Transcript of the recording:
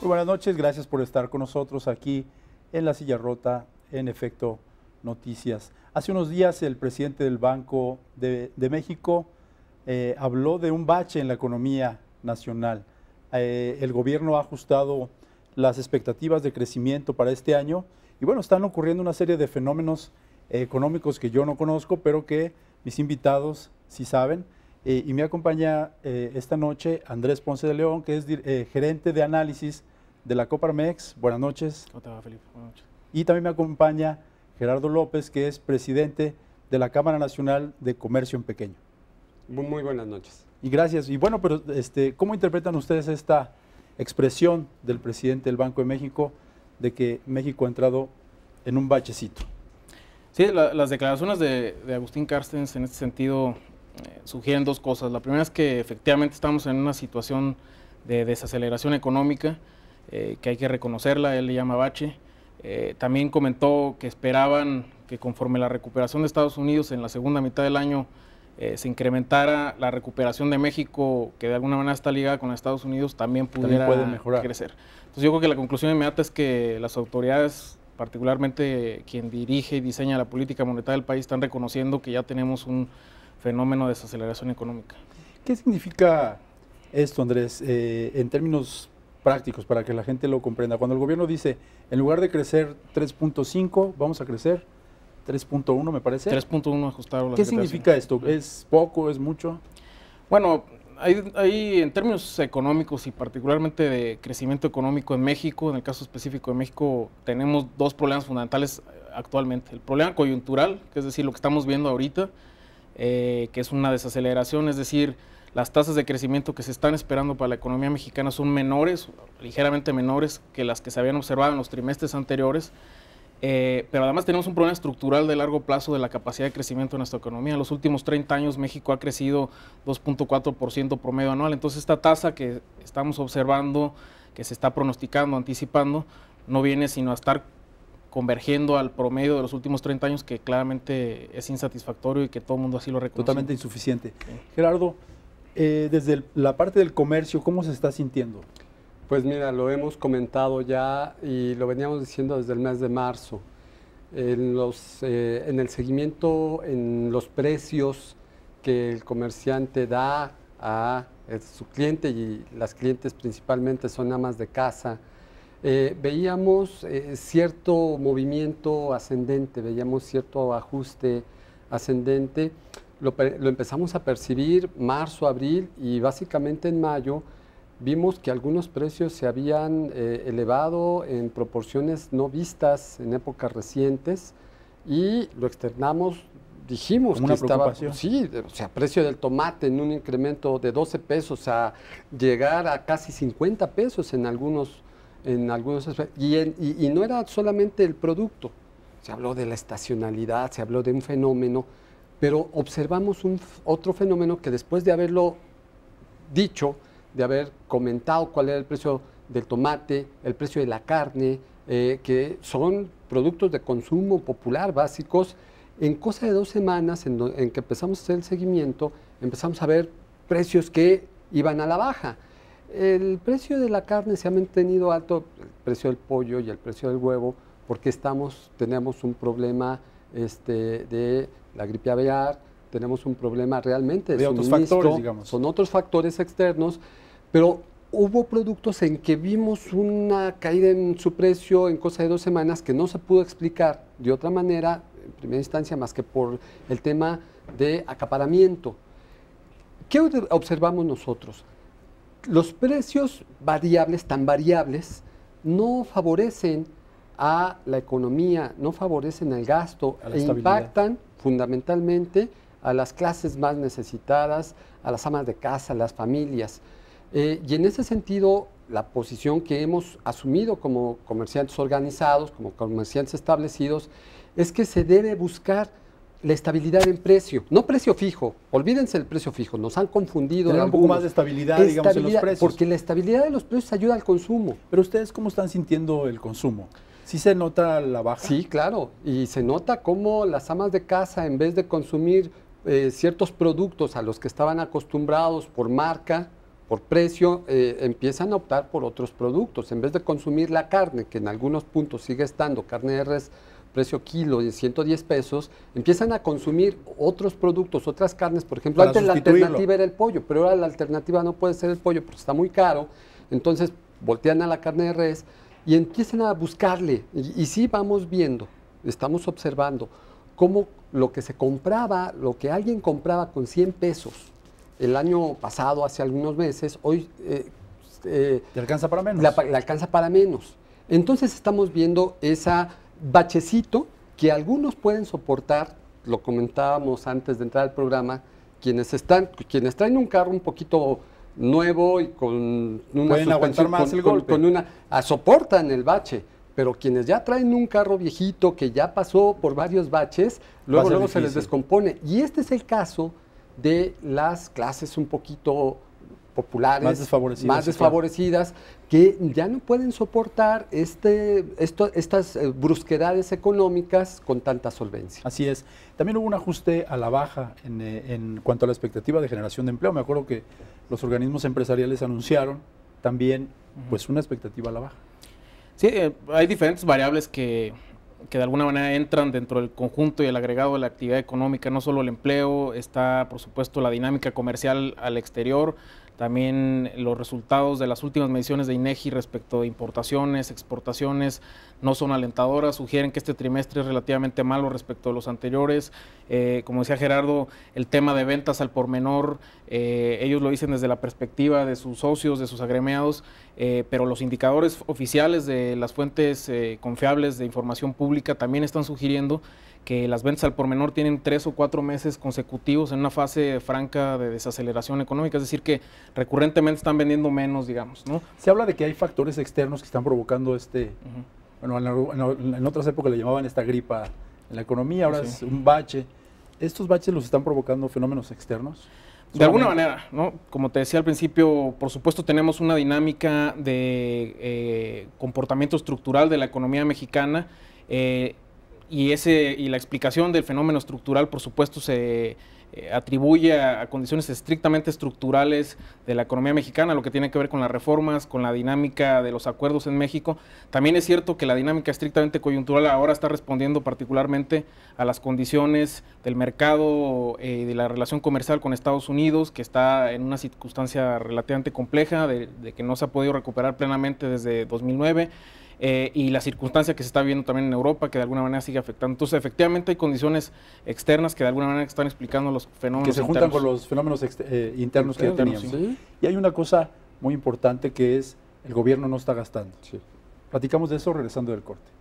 Muy buenas noches, gracias por estar con nosotros aquí en La Silla Rota, en Efecto Noticias. Hace unos días el presidente del Banco de México habló de un bache en la economía nacional. El gobierno ha ajustado las expectativas de crecimiento para este año y bueno, están ocurriendo una serie de fenómenos económicos que yo no conozco, pero que mis invitados sí saben. Y me acompaña esta noche Andrés Ponce de León, que es gerente de análisis de la Coparmex. Buenas noches. ¿Cómo te va, Felipe? Buenas noches. Y también me acompaña Gerardo López, que es presidente de la Cámara Nacional de Comercio en Pequeño. Muy buenas noches. Y gracias. Y bueno, pero ¿cómo interpretan ustedes esta expresión del presidente del Banco de México de que México ha entrado en un bachecito? Sí, las declaraciones de Agustín Carstens en este sentido sugieren dos cosas. La primera es que efectivamente estamos en una situación de desaceleración económica, que hay que reconocerla, él le llama bache. También comentó que esperaban que conforme la recuperación de Estados Unidos en la segunda mitad del año se incrementara la recuperación de México, que de alguna manera está ligada con Estados Unidos, también pudiera crecer. Entonces yo creo que la conclusión inmediata es que las autoridades, particularmente quien dirige y diseña la política monetaria del país, están reconociendo que ya tenemos un fenómeno de desaceleración económica. ¿Qué significa esto, Andrés, en términos prácticos, para que la gente lo comprenda? Cuando el gobierno dice, en lugar de crecer 3.5, vamos a crecer 3.1, me parece. 3.1 ajustado. ¿Qué significa esto? ¿Es poco, es mucho? Bueno, hay en términos económicos y particularmente de crecimiento económico en México, en el caso específico de México, tenemos dos problemas fundamentales actualmente. El problema coyuntural, que es decir, lo que estamos viendo ahorita, que es una desaceleración, es decir, las tasas de crecimiento que se están esperando para la economía mexicana son menores, ligeramente menores que las que se habían observado en los trimestres anteriores, pero además tenemos un problema estructural de largo plazo de la capacidad de crecimiento de nuestra economía. En los últimos 30 años México ha crecido 2.4% promedio anual, entonces esta tasa que estamos observando, que se está pronosticando, anticipando, no viene sino a estar convergiendo al promedio de los últimos 30 años, que claramente es insatisfactorio y que todo el mundo así lo reconoce. Totalmente insuficiente. Sí. Gerardo, desde la parte del comercio, ¿cómo se está sintiendo? Pues mira, lo hemos comentado ya y lo veníamos diciendo desde el mes de marzo. En el seguimiento, en los precios que el comerciante da a su cliente, y las clientes principalmente son amas de casa, veíamos cierto movimiento ascendente, veíamos cierto ajuste ascendente. Lo empezamos a percibir marzo, abril, y básicamente en mayo vimos que algunos precios se habían elevado en proporciones no vistas en épocas recientes, y lo externamos, dijimos que estaba, sí, o sea, precio del tomate en un incremento de 12 pesos a llegar a casi 50 pesos en algunos aspectos, y no era solamente el producto, se habló de la estacionalidad, se habló de un fenómeno, pero observamos otro fenómeno que después de haberlo dicho, de haber comentado cuál era el precio del tomate, el precio de la carne, que son productos de consumo popular básicos, en cosa de 2 semanas en que empezamos a hacer el seguimiento, empezamos a ver precios que iban a la baja. El precio de la carne se ha mantenido alto, el precio del pollo y el precio del huevo, porque tenemos un problema de la gripe aviar, tenemos un problema realmente de otros factores, digamos. Son otros factores externos, pero hubo productos en que vimos una caída en su precio en cosa de 2 semanas que no se pudo explicar de otra manera, en primera instancia, más que por el tema de acaparamiento. ¿Qué observamos nosotros? Los precios variables, tan variables, no favorecen a la economía, no favorecen el gasto, e impactan fundamentalmente a las clases más necesitadas, a las amas de casa, a las familias. Y en ese sentido, la posición que hemos asumido como comerciantes organizados, como comerciantes establecidos, es que se debe buscar la estabilidad en precio, no precio fijo. Olvídense del precio fijo, nos han confundido. Tener un poco más de estabilidad, digamos, en los precios. Porque la estabilidad de los precios ayuda al consumo. Pero ustedes, ¿cómo están sintiendo el consumo? ¿Sí se nota la baja? Sí, claro, y se nota cómo las amas de casa, en vez de consumir ciertos productos a los que estaban acostumbrados por marca, por precio, empiezan a optar por otros productos. En vez de consumir la carne, que en algunos puntos sigue estando carne de res, precio kilo de 110 pesos, empiezan a consumir otros productos, otras carnes. Por ejemplo, antes la alternativa era el pollo, pero ahora la alternativa no puede ser el pollo porque está muy caro. Entonces voltean a la carne de res y empiezan a buscarle. Y sí vamos viendo, estamos observando cómo lo que se compraba, lo que alguien compraba con 100 pesos el año pasado, hace algunos meses, hoy ¿te alcanza para menos? Le alcanza para menos. Entonces estamos viendo esa bachecito que algunos pueden soportar, lo comentábamos antes de entrar al programa, quienes traen un carro un poquito nuevo y con una pueden aguantar más el golpe, soportan el bache, pero quienes ya traen un carro viejito que ya pasó por varios baches, luego se les descompone. Y este es el caso de las clases un poquito populares, más desfavorecidas, que ya no pueden soportar estas brusquedades económicas con tanta solvencia. Así es. También hubo un ajuste a la baja en cuanto a la expectativa de generación de empleo. Me acuerdo que los organismos empresariales anunciaron también pues una expectativa a la baja. Sí, hay diferentes variables que de alguna manera entran dentro del conjunto y el agregado de la actividad económica, no solo el empleo, está por supuesto la dinámica comercial al exterior, también los resultados de las últimas mediciones de INEGI respecto de importaciones, exportaciones, no son alentadoras, sugieren que este trimestre es relativamente malo respecto de los anteriores. Como decía Gerardo, el tema de ventas al por menor, ellos lo dicen desde la perspectiva de sus socios, de sus agremiados, pero los indicadores oficiales de las fuentes confiables de información pública también están sugiriendo que las ventas al por menor tienen 3 o 4 meses consecutivos en una fase franca de desaceleración económica, es decir que recurrentemente están vendiendo menos, digamos, ¿no? Se habla de que hay factores externos que están provocando bueno, en otras épocas le llamaban esta gripa en la economía, ahora es un bache. ¿Estos baches los están provocando fenómenos externos? De alguna manera, ¿no? Como te decía al principio, por supuesto tenemos una dinámica de comportamiento estructural de la economía mexicana, y la explicación del fenómeno estructural, por supuesto, se atribuye a condiciones estrictamente estructurales de la economía mexicana, lo que tiene que ver con las reformas, con la dinámica de los acuerdos en México. También es cierto que la dinámica estrictamente coyuntural ahora está respondiendo particularmente a las condiciones del mercado de la relación comercial con Estados Unidos, que está en una circunstancia relativamente compleja, de que no se ha podido recuperar plenamente desde 2009. Y la circunstancia que se está viendo también en Europa, que de alguna manera sigue afectando. Entonces, efectivamente, hay condiciones externas que de alguna manera están explicando los fenómenos que se juntan con los fenómenos internos que teníamos. Sí. Y hay una cosa muy importante que es el gobierno no está gastando. Sí. Platicamos de eso regresando del corte.